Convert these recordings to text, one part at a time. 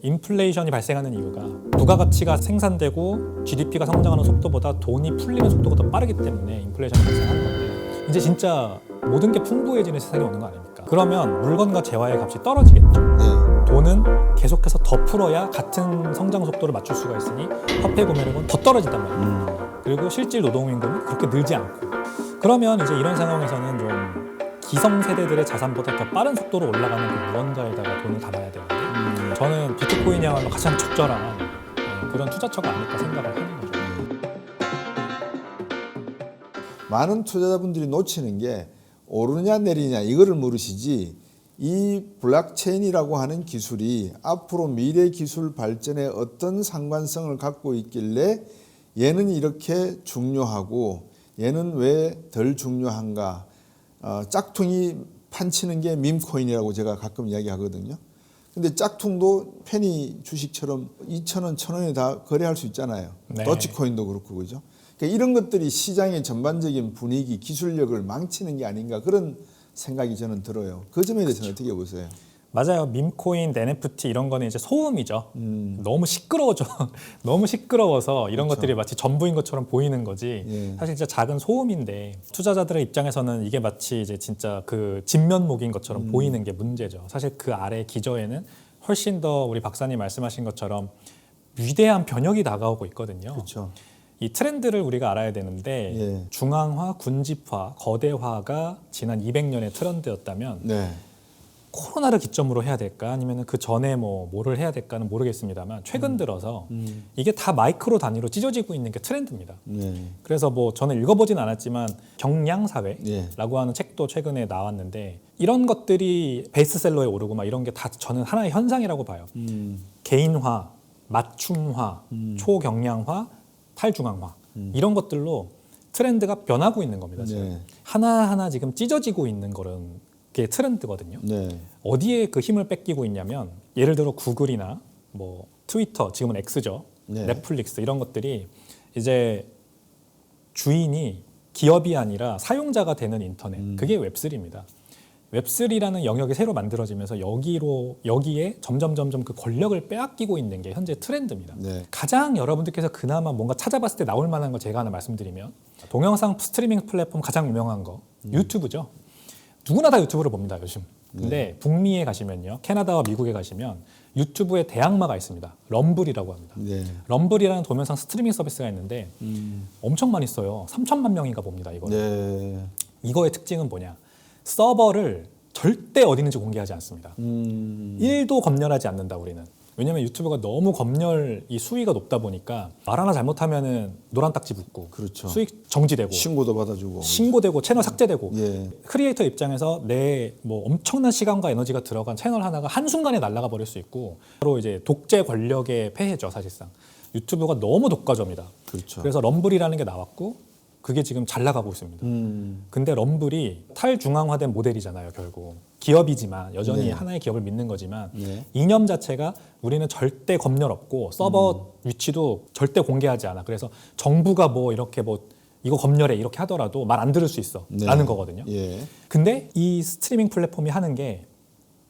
인플레이션이 발생하는 이유가 부가가치가 생산되고 GDP가 성장하는 속도보다 돈이 풀리는 속도가 더 빠르기 때문에 인플레이션이 발생하는 건데, 이제 진짜 모든 게 풍부해지는 세상이 오는 거 아닙니까? 그러면 물건과 재화의 값이 떨어지겠죠. 돈은 계속해서 더 풀어야 같은 성장 속도를 맞출 수가 있으니 화폐 구매력은 더 떨어진단 말이에요. 그리고 실질 노동임금은 그렇게 늘지 않고. 그러면 이제 이런 상황에서는 좀 기성세대들의 자산보다 더 빠른 속도로 올라가는 그 무언가에다가 돈을 담아야 되는데, 저는 비트코인이야말로 가장 적절한 그런 투자처가 아닐까 생각을 하는 거죠. 많은 투자자분들이 놓치는 게 오르냐 내리냐 이거를 물으시지, 이 블록체인이라고 하는 기술이 앞으로 미래 기술 발전에 어떤 상관성을 갖고 있길래 얘는 이렇게 중요하고 얘는 왜 덜 중요한가. 짝퉁이 판치는 게 밈코인이라고 제가 가끔 이야기하거든요. 근데 짝퉁도 페니 주식처럼 2,000원, 1,000원에 다 거래할 수 있잖아요. 네. 도치코인도 그렇고, 그죠? 그러니까 이런 것들이 시장의 전반적인 분위기, 기술력을 망치는 게 아닌가, 그런 생각이 저는 들어요. 그 점에 대해서는 어떻게 보세요? 맞아요. 밈코인, NFT 이런 거는 이제 소음이죠. 너무 시끄러워져. 너무 시끄러워서 이런 그렇죠. 것들이 마치 전부인 것처럼 보이는 거지. 예. 사실 진짜 작은 소음인데, 투자자들의 입장에서는 이게 마치 이제 진짜 그 진면목인 것처럼 보이는 게 문제죠. 사실 그 아래 기저에는 훨씬 더 우리 박사님 말씀하신 것처럼 위대한 변혁이 다가오고 있거든요. 그렇죠. 이 트렌드를 우리가 알아야 되는데, 예. 중앙화, 군집화, 거대화가 지난 200년의 트렌드였다면 네. 코로나를 기점으로 해야 될까, 아니면 그 전에 뭐를 해야 될까는 모르겠습니다만, 최근 들어서 이게 다 마이크로 단위로 찢어지고 있는 게 트렌드입니다. 네. 그래서 뭐 저는 읽어보진 않았지만 경량사회라고 예. 하는 책도 최근에 나왔는데, 이런 것들이 베스트셀러에 오르고 막 이런 게 다 저는 하나의 현상이라고 봐요. 개인화, 맞춤화, 초경량화, 탈중앙화, 이런 것들로 트렌드가 변하고 있는 겁니다. 지금. 네. 하나하나 지금 찢어지고 있는 그런 게 트렌드거든요. 네. 어디에 그 힘을 뺏기고 있냐면, 예를 들어 구글이나 뭐 트위터, 지금은 X죠. 네. 넷플릭스, 이런 것들이 이제 주인이 기업이 아니라 사용자가 되는 인터넷, 그게 웹3입니다. 웹3라는 영역이 새로 만들어지면서 여기에 점점 그 권력을 빼앗기고 있는 게 현재 트렌드입니다. 네. 가장 여러분들께서 그나마 뭔가 찾아봤을 때 나올 만한 거 제가 하나 말씀드리면, 동영상 스트리밍 플랫폼 가장 유명한 거 유튜브죠. 누구나 다 유튜브를 봅니다, 요즘. 근데 북미에 가시면요, 캐나다와 미국에 가시면 유튜브에 대항마가 있습니다. 럼블이라고 합니다. 네. 럼블이라는 동영상 스트리밍 서비스가 있는데 엄청 많이 써요. 3천만 명인가 봅니다, 이거. 네. 이거의 특징은 뭐냐? 서버를 절대 어디 있는지 공개하지 않습니다. 1도 검열하지 않는다, 우리는. 왜냐면 유튜브가 너무 검열 이 수위가 높다 보니까 말 하나 잘못하면은 노란 딱지 붙고, 그렇죠. 수익 정지되고, 신고도 받아주고. 신고되고, 채널 삭제되고. 예. 크리에이터 입장에서 내 뭐 엄청난 시간과 에너지가 들어간 채널 하나가 한순간에 날아가 버릴 수 있고, 바로 이제 독재 권력의 폐해죠, 사실상. 유튜브가 너무 독과점이다. 그렇죠. 그래서 럼블이라는 게 나왔고, 그게 지금 잘 나가고 있습니다. 근데 럼블이 탈중앙화된 모델이잖아요, 결국. 기업이지만 여전히 네. 하나의 기업을 믿는 거지만, 네. 이념 자체가 우리는 절대 검열 없고 서버 위치도 절대 공개하지 않아. 그래서 정부가 뭐 이렇게 뭐 이거 검열해 이렇게 하더라도 말 안 들을 수 있어, 네. 라는 거거든요. 예. 근데 이 스트리밍 플랫폼이 하는 게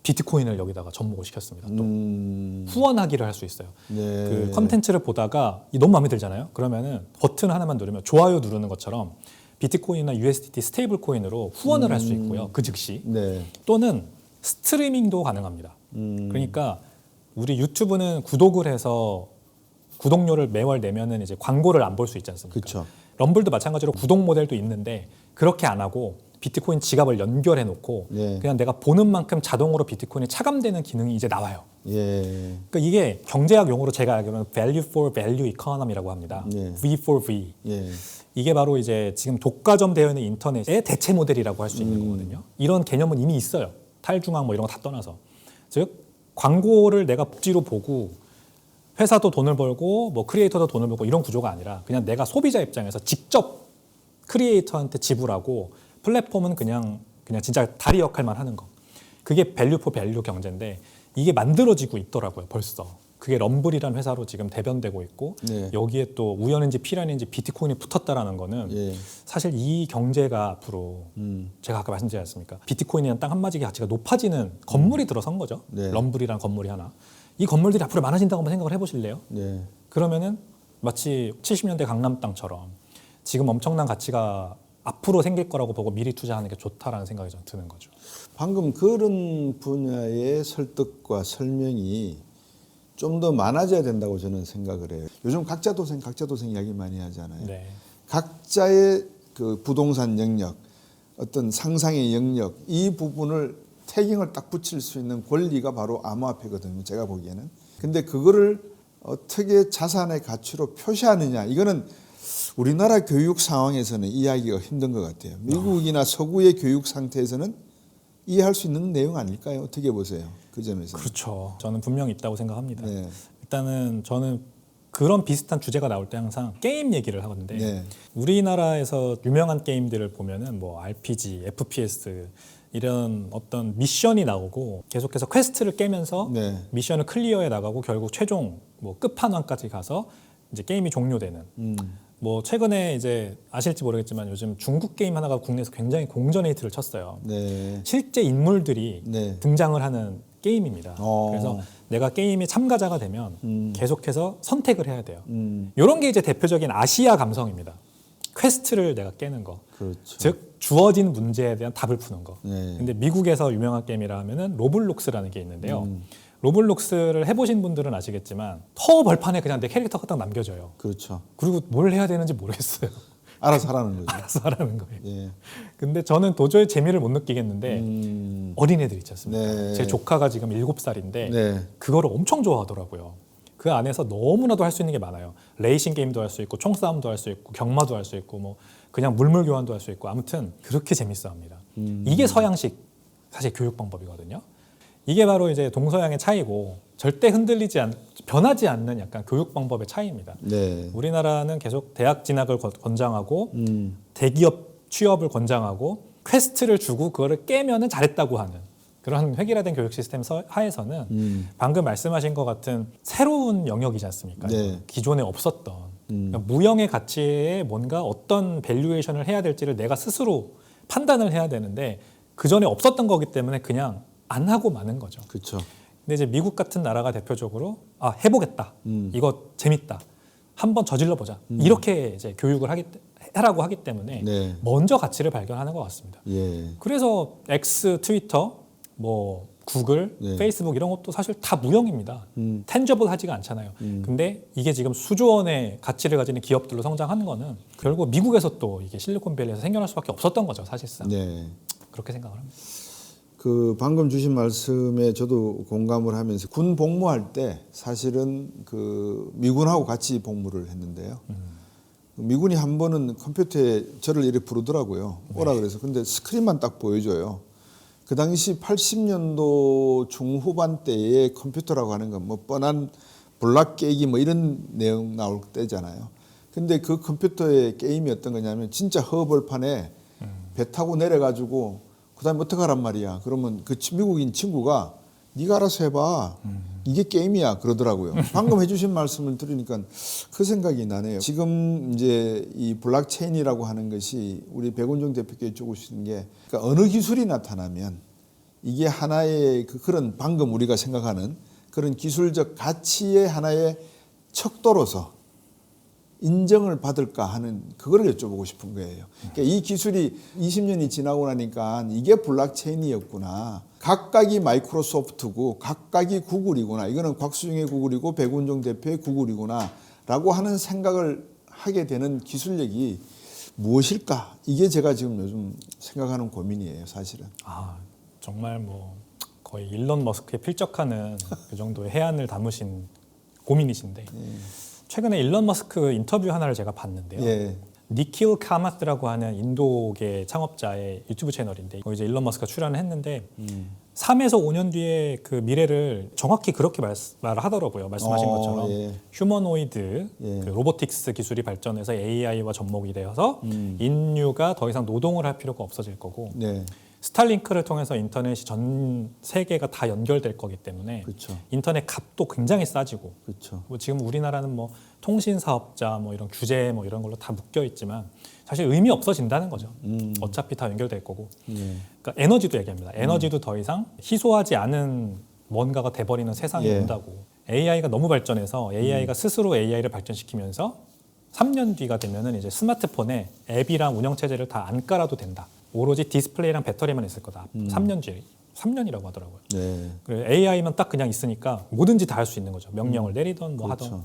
비트코인을 여기다가 접목을 시켰습니다. 또 후원하기를 할 수 있어요. 네. 그 컨텐츠를 보다가 너무 마음에 들잖아요. 그러면은 버튼 하나만 누르면 좋아요 누르는 것처럼 비트코인이나 USDT 스테이블 코인으로 후원을 할 수 있고요. 그 즉시. 네. 또는 스트리밍도 가능합니다. 그러니까 우리 유튜브는 구독을 해서 구독료를 매월 내면은 이제 광고를 안 볼 수 있지 않습니까? 그렇죠. 럼블도 마찬가지로 구독 모델도 있는데, 그렇게 안 하고 비트코인 지갑을 연결해 놓고 네. 그냥 내가 보는 만큼 자동으로 비트코인이 차감되는 기능이 이제 나와요. 예. 그러니까 이게 경제학 용어로 제가 알기로는 Value for Value Economy라고 합니다. 네. V for V. 예. 이게 바로 이제 지금 독과점 되어 있는 인터넷의 대체 모델이라고 할 수 있는 거거든요. 이런 개념은 이미 있어요. 탈중앙 뭐 이런 거 다 떠나서. 즉 광고를 내가 복지로 보고 회사도 돈을 벌고 뭐 크리에이터도 돈을 벌고 이런 구조가 아니라, 그냥 내가 소비자 입장에서 직접 크리에이터한테 지불하고, 플랫폼은 그냥 진짜 다리 역할만 하는 거. 그게 밸류 포 밸류 경제인데, 이게 만들어지고 있더라고요, 벌써. 그게 럼블이라는 회사로 지금 대변되고 있고, 네. 여기에 또 우연인지 필연인지 비트코인이 붙었다라는 거는 예. 사실 이 경제가 앞으로 제가 아까 말씀드렸지 않습니까? 비트코인이라는 딱 한마디 가치가 높아지는 건물이 들어선 거죠. 네. 럼블이라는 건물이 하나. 이 건물들이 앞으로 많아진다고 한번 생각을 해보실래요? 네. 그러면은 마치 70년대 강남 땅처럼 지금 엄청난 가치가 앞으로 생길 거라고 보고 미리 투자하는 게 좋다라는 생각이 좀 드는 거죠. 방금 그런 분야의 설득과 설명이 좀 더 많아져야 된다고 저는 생각을 해요. 요즘 각자 도생 이야기 많이 하잖아요. 네. 각자의 그 부동산 영역, 어떤 상상의 영역, 이 부분을 태깅을 딱 붙일 수 있는 권리가 바로 암호화폐거든요. 제가 보기에는. 근데 그거를 어떻게 자산의 가치로 표시하느냐, 이거는 우리나라 교육 상황에서는 이해하기가 힘든 것 같아요. 미국이나 서구의 교육 상태에서는 이해할 수 있는 내용 아닐까요? 어떻게 보세요? 그 점에서. 그렇죠. 저는 분명히 있다고 생각합니다. 네. 일단은 저는 그런 비슷한 주제가 나올 때 항상 게임 얘기를 하거든요. 네. 우리나라에서 유명한 게임들을 보면은 뭐 RPG, FPS 이런 어떤 미션이 나오고 계속해서 퀘스트를 깨면서 네. 미션을 클리어해 나가고 결국 최종 뭐 끝판왕까지 가서 이제 게임이 종료되는. 뭐 최근에 이제 아실지 모르겠지만 요즘 중국 게임 하나가 국내에서 굉장히 공전 히트를 쳤어요. 네. 실제 인물들이 네. 등장을 하는 게임입니다. 그래서 내가 게임에 참가자가 되면 계속해서 선택을 해야 돼요. 이런 게 이제 대표적인 아시아 감성입니다. 퀘스트를 내가 깨는 거. 그렇죠. 즉 주어진 문제에 대한 답을 푸는 거. 네. 근데 미국에서 유명한 게임이라 하면은 로블록스라는 게 있는데요. 로블록스를 해보신 분들은 아시겠지만 터 벌판에 그냥 내 캐릭터가 딱 남겨져요. 그렇죠. 그리고 뭘 해야 되는지 모르겠어요. 알아서 하라는 거죠. 알아서 하라는 거예요. 예. 근데 저는 도저히 재미를 못 느끼겠는데 어린애들 있지 않습니까? 네. 제 조카가 지금 7살인데 네. 그거를 엄청 좋아하더라고요. 그 안에서 너무나도 할 수 있는 게 많아요. 레이싱 게임도 할 수 있고 총싸움도 할 수 있고 경마도 할 수 있고 뭐 그냥 물물 교환도 할 수 있고 아무튼 그렇게 재밌어합니다. 이게 서양식 사실 교육 방법이거든요. 이게 바로 이제 동서양의 차이고 절대 변하지 않는 약간 교육 방법의 차이입니다. 네. 우리나라는 계속 대학 진학을 권장하고 대기업 취업을 권장하고 퀘스트를 주고 그거를 깨면은 잘했다고 하는 그런 획일화된 교육 시스템 하에서는 방금 말씀하신 것 같은 새로운 영역이지 않습니까? 네. 기존에 없었던 그러니까 무형의 가치에 뭔가 어떤 밸류에이션을 해야 될지를 내가 스스로 판단을 해야 되는데 그 전에 없었던 거기 때문에 그냥 안 하고 마는 거죠. 그렇죠. 근데 이제 미국 같은 나라가 대표적으로 해보겠다. 이거 재밌다. 한번 저질러 보자. 이렇게 이제 교육을 하라고 하기 때문에 네. 먼저 가치를 발견하는 것 같습니다. 예. 그래서 X, 트위터, 뭐 구글, 네. 페이스북 이런 것도 사실 다 무형입니다. 텐저블 하지가 않잖아요. 근데 이게 지금 수조 원의 가치를 가지는 기업들로 성장한 거는 결국 미국에서 또 이게 실리콘밸리에서 생겨날 수밖에 없었던 거죠, 사실상. 네. 그렇게 생각을 합니다. 그 방금 주신 말씀에 저도 공감을 하면서 군 복무할 때 사실은 그 미군하고 같이 복무를 했는데요. 미군이 한 번은 컴퓨터에 저를 이렇게 부르더라고요. 오라 그래서. 근데 스크린만 딱 보여줘요. 그 당시 80년도 중후반 때의 컴퓨터라고 하는 건 뭐 뻔한 블락 깨기 뭐 이런 내용 나올 때잖아요. 근데 그 컴퓨터의 게임이 어떤 거냐면 진짜 허벌판에 배 타고 내려가지고 그다음에 어떡하란 말이야. 그러면 그 미국인 친구가 네가 알아서 해봐. 이게 게임이야 그러더라고요. 방금 해주신 말씀을 들으니까 그 생각이 나네요. 지금 이제 이 블록체인이라고 하는 것이 우리 백운종 대표께 여쭤보시는 게 그러니까 어느 기술이 나타나면 이게 하나의 그런 방금 우리가 생각하는 그런 기술적 가치의 하나의 척도로서 인정을 받을까 하는 그거를 여쭤보고 싶은 거예요. 그러니까 이 기술이 20년이 지나고 나니까 이게 블록체인이었구나. 각각이 마이크로소프트고 각각이 구글이구나. 이거는 곽수중의 구글이고 백운종 대표의 구글이구나. 라고 하는 생각을 하게 되는 기술력이 무엇일까? 이게 제가 지금 요즘 생각하는 고민이에요, 사실은. 정말 뭐 거의 일론 머스크에 필적하는 그 정도의 해안을 담으신 고민이신데 최근에 일론 머스크 인터뷰 하나를 제가 봤는데요. 예. 니킬 카마스라고 하는 인도계 창업자의 유튜브 채널인데 이제 일론 머스크가 출연을 했는데 3에서 5년 뒤에 그 미래를 정확히 그렇게 말을 하더라고요. 말씀하신 것처럼 예. 휴머노이드 예. 그 로보틱스 기술이 발전해서 AI와 접목이 되어서 인류가 더 이상 노동을 할 필요가 없어질 거고 네. 스타링크를 통해서 인터넷이 전 세계가 다 연결될 거기 때문에 그렇죠. 인터넷 값도 굉장히 싸지고 그렇죠. 뭐 지금 우리나라는 뭐 통신 사업자 뭐 이런 규제 뭐 이런 걸로 다 묶여 있지만 사실 의미 없어진다는 거죠. 어차피 다 연결될 거고. 그러니까 에너지도 얘기합니다. 에너지도 더 이상 희소하지 않은 뭔가가 돼버리는 세상이 예. 온다고. AI가 너무 발전해서 AI가 스스로 AI를 발전시키면서 3년 뒤가 되면은 이제 스마트폰에 앱이랑 운영체제를 다 안 깔아도 된다. 오로지 디스플레이랑 배터리만 있을 거다. 3년 뒤에. 3년이라고 하더라고요. 네. 그리고 AI만 딱 그냥 있으니까 뭐든지 다 할 수 있는 거죠. 명령을 내리던 뭐 그렇죠. 하던.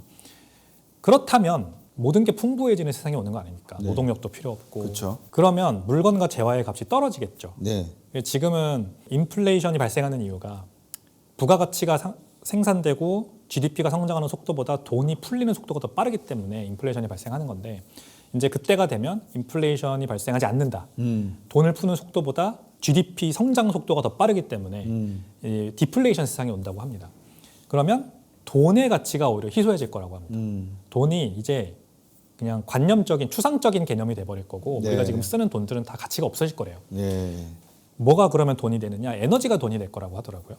그렇다면 모든 게 풍부해지는 세상이 오는 거 아닙니까? 네. 노동력도 필요 없고. 그렇죠. 그러면 물건과 재화의 값이 떨어지겠죠. 네. 지금은 인플레이션이 발생하는 이유가 부가가치가 생산되고 GDP가 성장하는 속도보다 돈이 풀리는 속도가 더 빠르기 때문에 인플레이션이 발생하는 건데 이제 그때가 되면 인플레이션이 발생하지 않는다. 돈을 푸는 속도보다 GDP 성장 속도가 더 빠르기 때문에 이 디플레이션 세상이 온다고 합니다. 그러면 돈의 가치가 오히려 희소해질 거라고 합니다. 돈이 이제 그냥 관념적인 추상적인 개념이 돼버릴 거고 네. 우리가 지금 쓰는 돈들은 다 가치가 없어질 거래요. 네. 뭐가 그러면 돈이 되느냐? 에너지가 돈이 될 거라고 하더라고요.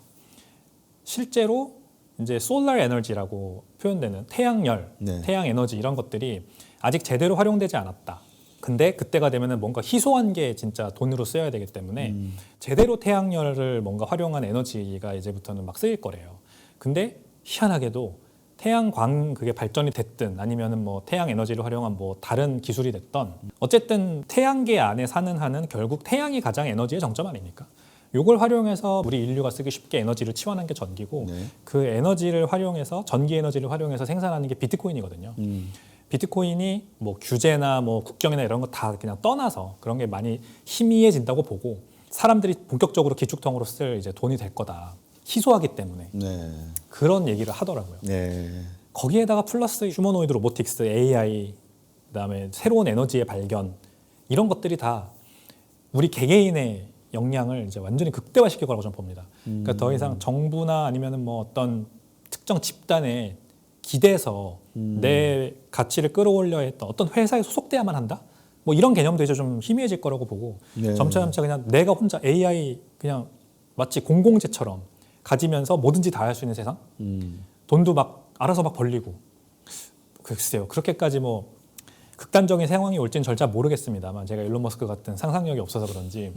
실제로 이제 솔라 에너지라고 표현되는 태양열, 네. 태양 에너지 이런 것들이 아직 제대로 활용되지 않았다. 근데 그때가 되면은 뭔가 희소한 게 진짜 돈으로 쓰여야 되기 때문에 제대로 태양열을 뭔가 활용한 에너지가 이제부터는 막 쓰일 거래요. 근데 희한하게도 태양광 그게 발전이 됐든 아니면은 뭐 태양 에너지를 활용한 뭐 다른 기술이 됐던 어쨌든 태양계 안에 사는 한은 결국 태양이 가장 에너지의 정점 아닙니까? 요걸 활용해서 우리 인류가 쓰기 쉽게 에너지를 치환한 게 전기고 네. 그 에너지를 활용해서 전기 에너지를 활용해서 생산하는 게 비트코인이거든요. 비트코인이 뭐 규제나 뭐 국경이나 이런 거 다 그냥 떠나서 그런 게 많이 희미해진다고 보고 사람들이 본격적으로 기축통으로 쓸 이제 돈이 될 거다. 희소하기 때문에 네. 그런 얘기를 하더라고요. 네. 거기에다가 플러스 휴머노이드 로보틱스, AI, 그다음에 새로운 에너지의 발견 이런 것들이 다 우리 개개인의 역량을 이제 완전히 극대화시킬 거라고 저는 봅니다. 그러니까 더 이상 정부나 아니면은 뭐 어떤 특정 집단에 기대서 내 가치를 끌어올려 했던 어떤 회사에 소속돼야만 한다? 뭐 이런 개념도 이제 좀 희미해질 거라고 보고 네. 점차 그냥 내가 혼자 AI 그냥 마치 공공재처럼 가지면서 뭐든지 다 할 수 있는 세상? 돈도 막 알아서 막 벌리고 글쎄요. 그렇게까지 뭐 극단적인 상황이 올지는 절차 모르겠습니다만 제가 일론 머스크 같은 상상력이 없어서 그런지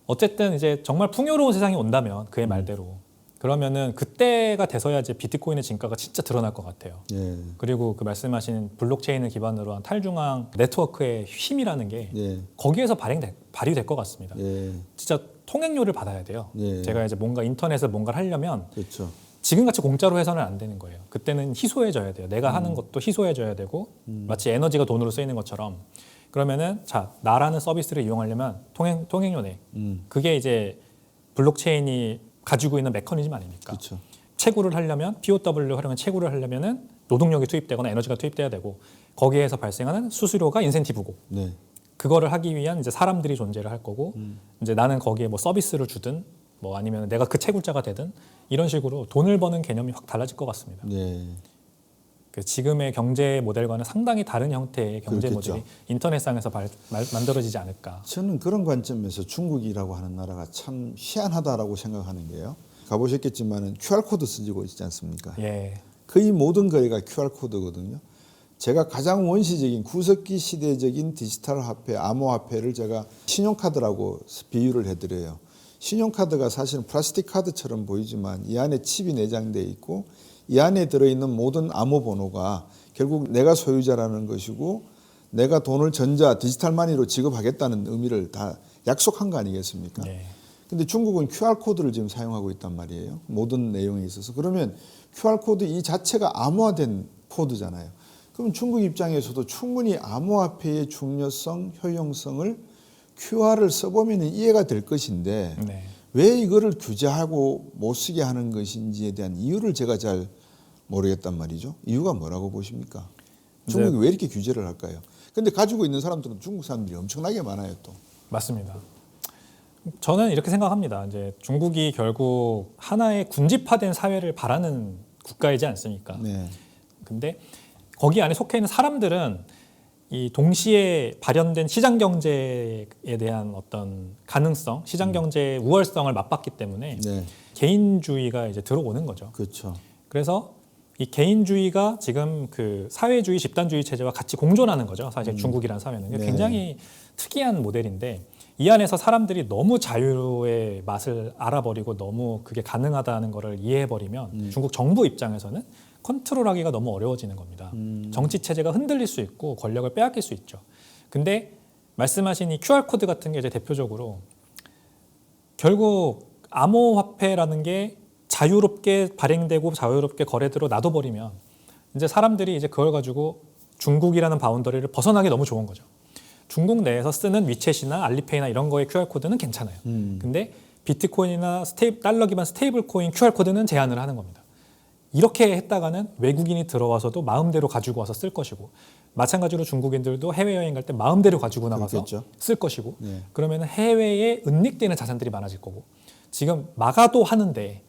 어쨌든 이제 정말 풍요로운 세상이 온다면 그의 말대로 그러면은 그때가 돼서야 이제 비트코인의 진가가 진짜 드러날 것 같아요. 네. 그리고 그 말씀하신 블록체인을 기반으로 한 탈중앙 네트워크의 힘이라는 게 네. 거기에서 발휘될 것 같습니다. 네. 진짜 통행료를 받아야 돼요. 네. 제가 이제 뭔가 인터넷에 뭔가를 하려면 그렇죠. 지금같이 공짜로 해서는 안 되는 거예요. 그때는 희소해져야 돼요. 내가 하는 것도 희소해져야 되고 마치 에너지가 돈으로 쓰이는 것처럼 그러면은 자 나라는 서비스를 이용하려면 통행료 내. 그게 이제 블록체인이 가지고 있는 메커니즘 아닙니까? 그렇죠. 채굴을 하려면 POW를 활용한 채굴을 하려면은 노동력이 투입되거나 에너지가 투입돼야 되고 거기에서 발생하는 수수료가 인센티브고 네. 그거를 하기 위한 이제 사람들이 존재를 할 거고 이제 나는 거기에 뭐 서비스를 주든 뭐 아니면 내가 그 채굴자가 되든 이런 식으로 돈을 버는 개념이 확 달라질 것 같습니다. 네. 그 지금의 경제 모델과는 상당히 다른 형태의 경제 그렇겠죠. 모델이 인터넷상에서 만들어지지 않을까. 저는 그런 관점에서 중국이라고 하는 나라가 참 희한하다라고 생각하는 게요. 가보셨겠지만은 QR 코드 쓰고 있지 않습니까? 예, 거의 모든 거래가 QR 코드거든요. 제가 가장 원시적인 구석기 시대적인 디지털 화폐, 암호화폐를 제가 신용카드라고 비유를 해드려요. 신용카드가 사실은 플라스틱 카드처럼 보이지만 이 안에 칩이 내장되어 있고 이 안에 들어있는 모든 암호번호가 결국 내가 소유자라는 것이고 내가 돈을 전자 디지털 마니로 지급하겠다는 의미를 다 약속한 거 아니겠습니까? 예. 근데 중국은 QR코드를 지금 사용하고 있단 말이에요. 모든 내용에 있어서. 그러면 QR코드 이 자체가 암호화된 코드잖아요. 그럼 중국 입장에서도 충분히 암호화폐의 중요성, 효용성을 QR을 써보면 이해가 될 것인데 네. 왜 이거를 규제하고 못 쓰게 하는 것인지에 대한 이유를 제가 잘 모르겠단 말이죠. 이유가 뭐라고 보십니까? 중국이 왜 이렇게 규제를 할까요? 근데 가지고 있는 사람들은 중국 사람들이 엄청나게 많아요, 또. 맞습니다. 저는 이렇게 생각합니다. 이제 중국이 결국 하나의 군집화된 사회를 바라는 국가이지 않습니까? 네. 근데 거기 안에 속해 있는 사람들은 이 동시에 발현된 시장 경제에 대한 어떤 가능성, 시장 경제의 우월성을 맛봤기 때문에 네. 개인주의가 이제 들어오는 거죠. 그렇죠. 그래서 이 개인주의가 지금 그 사회주의, 집단주의 체제와 같이 공존하는 거죠. 사실 중국이라는 사회는 네. 굉장히 특이한 모델인데 이 안에서 사람들이 너무 자유의 맛을 알아버리고 너무 그게 가능하다는 거를 이해해버리면 중국 정부 입장에서는 컨트롤하기가 너무 어려워지는 겁니다. 정치 체제가 흔들릴 수 있고 권력을 빼앗길 수 있죠. 근데 말씀하신 이 QR코드 같은 게 이제 대표적으로 결국 암호화폐라는 게 자유롭게 발행되고 자유롭게 거래대로 놔둬버리면 이제 사람들이 이제 그걸 가지고 중국이라는 바운더리를 벗어나기 너무 좋은 거죠. 중국 내에서 쓰는 위챗이나 알리페이나 이런 거의 QR코드는 괜찮아요. 근데 비트코인이나 달러 기반 스테이블 코인 QR코드는 제한을 하는 겁니다. 이렇게 했다가는 외국인이 들어와서도 마음대로 가지고 와서 쓸 것이고 마찬가지로 중국인들도 해외여행 갈 때 마음대로 가지고 나가서 그렇겠죠. 쓸 것이고 네. 그러면 해외에 은닉되는 자산들이 많아질 거고 지금 막아도 하는데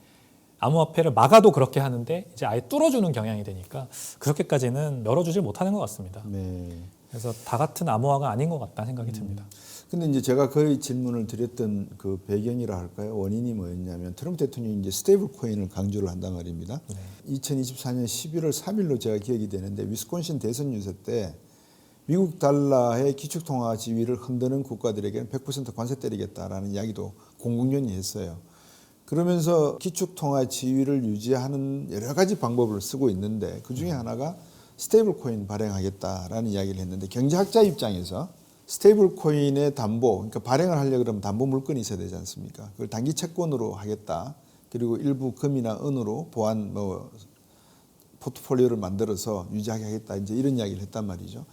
암호화폐를 막아도 그렇게 하는데 이제 아예 뚫어주는 경향이 되니까 그렇게까지는 열어주질 못하는 것 같습니다. 네. 그래서 다 같은 암호화가 아닌 것 같다 생각이 듭니다. 근데 이제 제가 거의 질문을 드렸던 그 배경이라 할까요? 원인이 뭐였냐면 트럼프 대통령이 이제 스테이블 코인을 강조를 한단 말입니다. 2024년 11월 3일로 제가 기억이 되는데 위스콘신 대선 유세 때 미국 달러의 기축통화 지위를 흔드는 국가들에게는 100% 관세 때리겠다라는 이야기도 공공연히 했어요. 그러면서 기축통화 지위를 유지하는 여러 가지 방법을 쓰고 있는데 그중에 하나가 스테이블 코인 발행하겠다라는 이야기를 했는데 경제학자 입장에서 스테이블 코인의 담보, 그러니까 발행을 하려고 그러면 담보 물건이 있어야 되지 않습니까? 그걸 단기 채권으로 하겠다. 그리고 일부 금이나 은으로 보안 포트폴리오를 만들어서 유지하게 하겠다. 이제 이런 이야기를 했단 말이죠.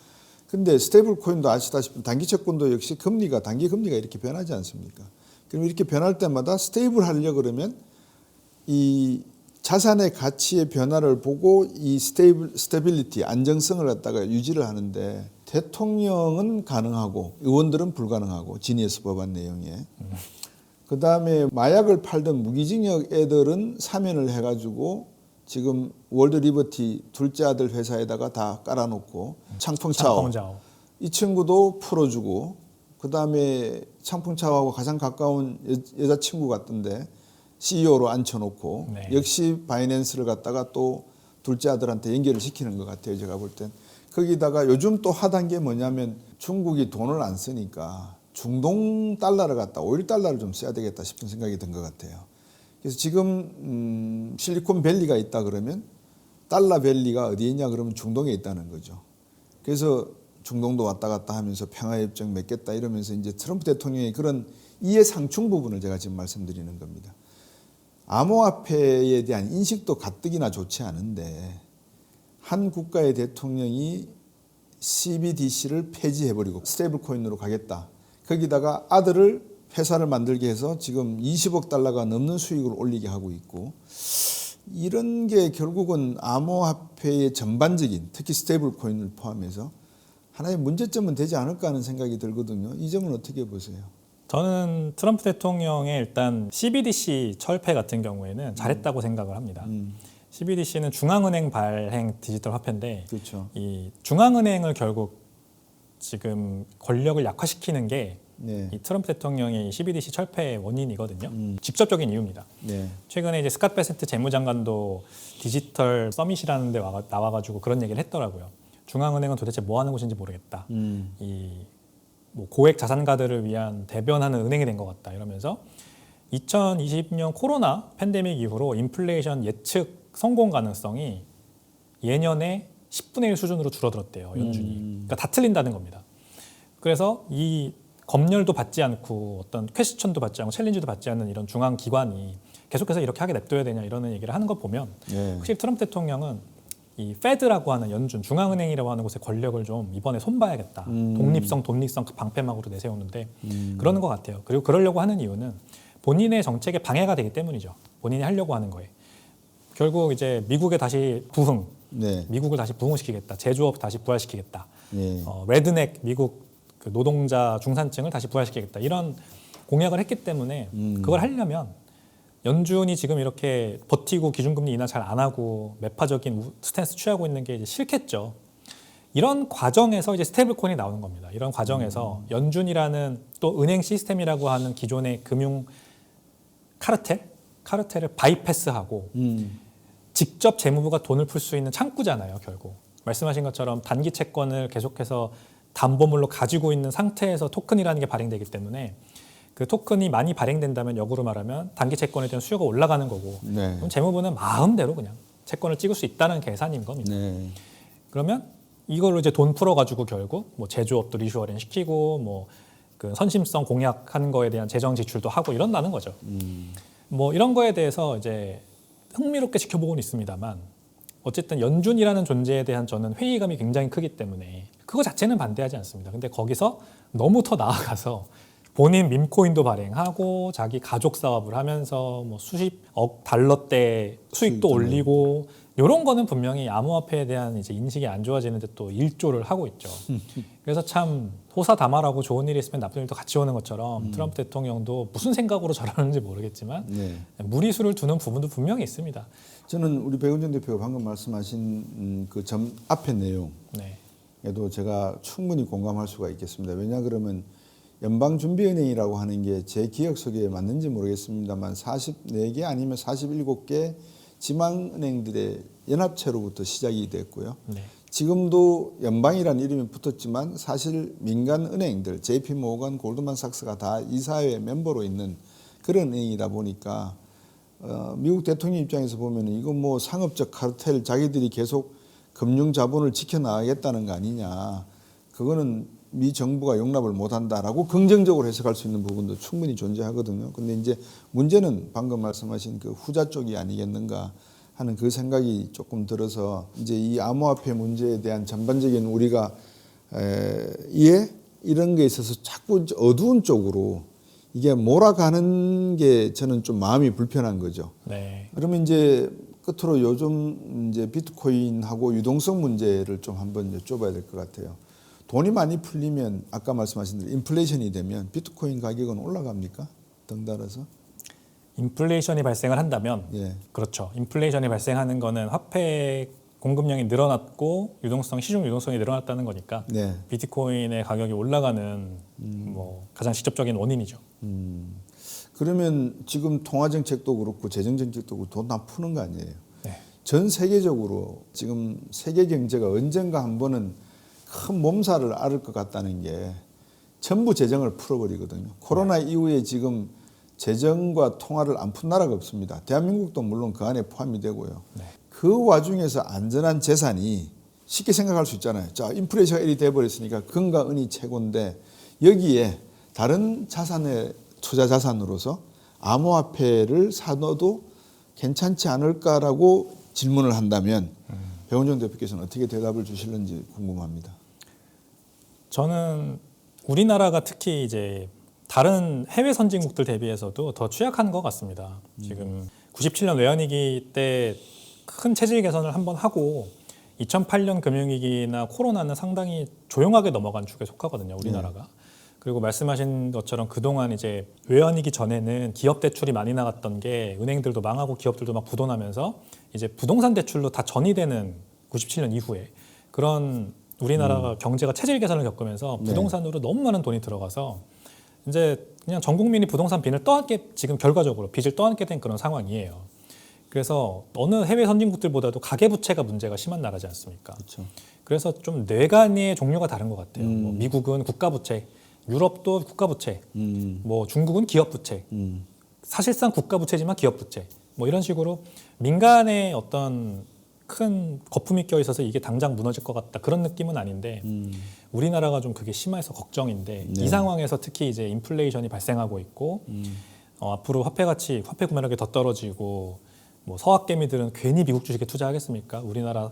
근데 스테이블 코인도 아시다시피 단기 채권도 역시 단기 금리가 이렇게 변하지 않습니까? 그럼 이렇게 변할 때마다 스테이블 하려고 그러면 이 자산의 가치의 변화를 보고 이 스테빌리티, 안정성을 갖다가 유지를 하는데 대통령은 가능하고 의원들은 불가능하고 지니어스 법안 내용에 그다음에 마약을 팔던 무기징역 애들은 사면을 해가지고 지금 월드 리버티 둘째 아들 회사에다가 다 깔아놓고 창펑차오 이 친구도 풀어주고 그다음에 창펑차오하고 가장 가까운 여자친구 같던데 CEO로 앉혀놓고 네. 역시 바이낸스를 갖다가 또 둘째 아들한테 연결을 시키는 것 같아요. 제가 볼 땐. 거기다가 요즘 또 하단 게 뭐냐면 중국이 돈을 안 쓰니까 중동 달러를 갖다 오일 달러를 좀 써야 되겠다 싶은 생각이 든 것 같아요. 그래서 지금 실리콘밸리가 있다 그러면 달러밸리가 어디에 있냐 그러면 중동에 있다는 거죠. 그래서 중동도 왔다 갔다 하면서 평화협정 맺겠다 이러면서 이제 트럼프 대통령의 그런 이해상충 부분을 제가 지금 말씀드리는 겁니다. 암호화폐에 대한 인식도 가뜩이나 좋지 않은데 한 국가의 대통령이 CBDC를 폐지해버리고 스테이블 코인으로 가겠다. 거기다가 아들을 회사를 만들게 해서 지금 20억 달러가 넘는 수익을 올리게 하고 있고 이런 게 결국은 암호화폐의 전반적인 특히 스테이블 코인을 포함해서 하나의 문제점은 되지 않을까 하는 생각이 들거든요. 이 점은 어떻게 보세요? 저는 트럼프 대통령의 일단 CBDC 철폐 같은 경우에는 잘했다고 생각을 합니다. CBDC는 중앙은행 발행 디지털 화폐인데 그렇죠. 이 중앙은행을 결국 지금 권력을 약화시키는 게 네. 이 트럼프 대통령의 CBDC 철폐의 원인이거든요. 직접적인 이유입니다. 네. 최근에 이제 스캇 베센트 재무장관도 디지털 서밋이라는 데 나와가지고 그런 얘기를 했더라고요. 중앙은행은 도대체 뭐 하는 곳인지 모르겠다. 뭐 고액 자산가들을 위한 대변하는 은행이 된 것 같다 이러면서 2020년 코로나 팬데믹 이후로 인플레이션 예측 성공 가능성이 예년에 10분의 1 수준으로 줄어들었대요. 연준이. 그러니까 다 틀린다는 겁니다. 그래서 이 검열도 받지 않고 어떤 퀘스천도 받지 않고 챌린지도 받지 않는 이런 중앙 기관이 계속해서 이렇게 하게 냅둬야 되냐 이런 얘기를 하는 걸 보면 네. 확실히 트럼프 대통령은 이 페드라고 하는 연준 중앙은행이라고 하는 곳의 권력을 좀 이번에 손봐야겠다. 독립성, 돈립성 방패막으로 내세우는데 그러는 것 같아요. 그리고 그러려고 하는 이유는 본인의 정책에 방해가 되기 때문이죠. 본인이 하려고 하는 거에. 결국 이제 미국의 다시 부흥, 네. 미국을 다시 부흥시키겠다. 제조업 다시 부활시키겠다. 네. 레드넥 미국 그 노동자 중산층을 다시 부활시키겠다. 이런 공약을 했기 때문에 그걸 하려면 연준이 지금 이렇게 버티고 기준금리 인하 잘 안 하고 매파적인 스탠스 취하고 있는 게 이제 싫겠죠. 이런 과정에서 이제 스테이블 코인이 나오는 겁니다. 이런 과정에서 연준이라는 또 은행 시스템이라고 하는 기존의 금융 카르텔을 바이패스하고 직접 재무부가 돈을 풀 수 있는 창구잖아요. 결국 말씀하신 것처럼 단기 채권을 계속해서 담보물로 가지고 있는 상태에서 토큰이라는 게 발행되기 때문에 그 토큰이 많이 발행된다면 역으로 말하면 단기 채권에 대한 수요가 올라가는 거고 네. 그럼 재무부는 마음대로 그냥 채권을 찍을 수 있다는 계산인 겁니다. 네. 그러면 이걸로 이제 돈 풀어가지고 결국 뭐 제조업도 리슈어링 시키고 뭐 그 선심성 공약한 거에 대한 재정 지출도 하고 이런다는 거죠. 뭐 이런 거에 대해서 이제 흥미롭게 지켜보고는 있습니다만 어쨌든 연준이라는 존재에 대한 저는 회의감이 굉장히 크기 때문에 그거 자체는 반대하지 않습니다. 근데 거기서 너무 더 나아가서 본인 밈코인도 발행하고 자기 가족 사업을 하면서 뭐 수십억 달러대 수익도 올리고 이런 거는 분명히 암호화폐에 대한 이제 인식이 안 좋아지는데 또 일조를 하고 있죠. 그래서 참 호사다마라고 좋은 일이 있으면 나쁜 일도 같이 오는 것처럼 트럼프 대통령도 무슨 생각으로 저러는지 모르겠지만 네. 무리수를 두는 부분도 분명히 있습니다. 저는 우리 백은정 대표가 방금 말씀하신 그 점 앞에 내용에도 네. 제가 충분히 공감할 수가 있겠습니다. 왜냐 그러면 연방준비은행이라고 하는 게 제 기억 속에 맞는지 모르겠습니다만 44개 아니면 47개 지방은행들의 연합체로부터 시작이 됐고요. 네. 지금도 연방이라는 이름이 붙었지만 사실 민간은행들, JP모건, 골드만삭스가 다 이사회 멤버로 있는 그런 은행이다 보니까 미국 대통령 입장에서 보면 이거 뭐 상업적 카르텔 자기들이 계속 금융 자본을 지켜나가겠다는 거 아니냐. 그거는 미 정부가 용납을 못한다라고 긍정적으로 해석할 수 있는 부분도 충분히 존재하거든요. 근데 이제 문제는 방금 말씀하신 그 후자 쪽이 아니겠는가 하는 그 생각이 조금 들어서 이제 이 암호화폐 문제에 대한 전반적인 우리가 이런 게 있어서 자꾸 어두운 쪽으로 이게 몰아가는 게 저는 좀 마음이 불편한 거죠. 네. 그러면 이제 끝으로 요즘 이제 비트코인하고 유동성 문제를 좀 한번 여쭤봐야 될 것 같아요. 돈이 많이 풀리면 아까 말씀하신 대로 인플레이션이 되면 비트코인 가격은 올라갑니까? 덩달아서? 인플레이션이 발생을 한다면 예. 그렇죠. 인플레이션이 발생하는 거는 화폐 공급량이 늘어났고 시중 유동성이 늘어났다는 거니까 네. 비트코인의 가격이 올라가는 뭐 가장 직접적인 원인이죠. 그러면 지금 통화정책도 그렇고 재정정책도 그렇고 돈 다 푸는 거 아니에요? 네. 전 세계적으로 지금 세계 경제가 언젠가 한 번은 큰 몸살을 앓을 것 같다는 게 전부 재정을 풀어버리거든요. 코로나 이후에 지금 재정과 통화를 안 푼 나라가 없습니다. 대한민국도 물론 그 안에 포함이 되고요. 네. 그 와중에서 안전한 재산이 쉽게 생각할 수 있잖아요. 자, 인플레이션이 1이 돼버렸으니까 금과 은이 최고인데 여기에 다른 자산의 투자 자산으로서 암호화폐를 사놔도 괜찮지 않을까라고 질문을 한다면 배원정 대표께서는 어떻게 대답을 주실는지 궁금합니다. 저는 우리나라가 특히 이제 다른 해외 선진국들 대비해서도 더 취약한 것 같습니다. 지금 97년 외환위기 때 큰 체질 개선을 한번 하고 2008년 금융위기나 코로나는 상당히 조용하게 넘어간 축에 속하거든요, 우리나라가. 그리고 말씀하신 것처럼 그동안 이제 외환위기 전에는 기업 대출이 많이 나갔던 게 은행들도 망하고 기업들도 막 부도나면서 이제 부동산 대출로 다 전이되는 97년 이후에 그런 우리나라가 경제가 체질 개선을 겪으면서 부동산으로 너무 많은 돈이 들어가서 이제 그냥 전 국민이 부동산 빚을 떠안게 지금 결과적으로 빚을 떠안게 된 그런 상황이에요. 그래서 어느 해외 선진국들보다도 가계부채가 문제가 심한 나라지 않습니까? 그렇죠. 그래서 좀 뇌관의 종류가 다른 것 같아요. 뭐 미국은 국가부채, 유럽도 국가부채, 뭐 중국은 기업부채, 사실상 국가부채지만 기업부채, 뭐 이런 식으로 민간의 어떤 큰 거품이 껴 있어서 이게 당장 무너질 것 같다 그런 느낌은 아닌데 우리나라가 좀 그게 심해서 걱정인데 이 상황에서 특히 이제 인플레이션이 발생하고 있고 앞으로 화폐 구매력이 더 떨어지고 뭐 서학개미들은 괜히 미국 주식에 투자하겠습니까? 우리나라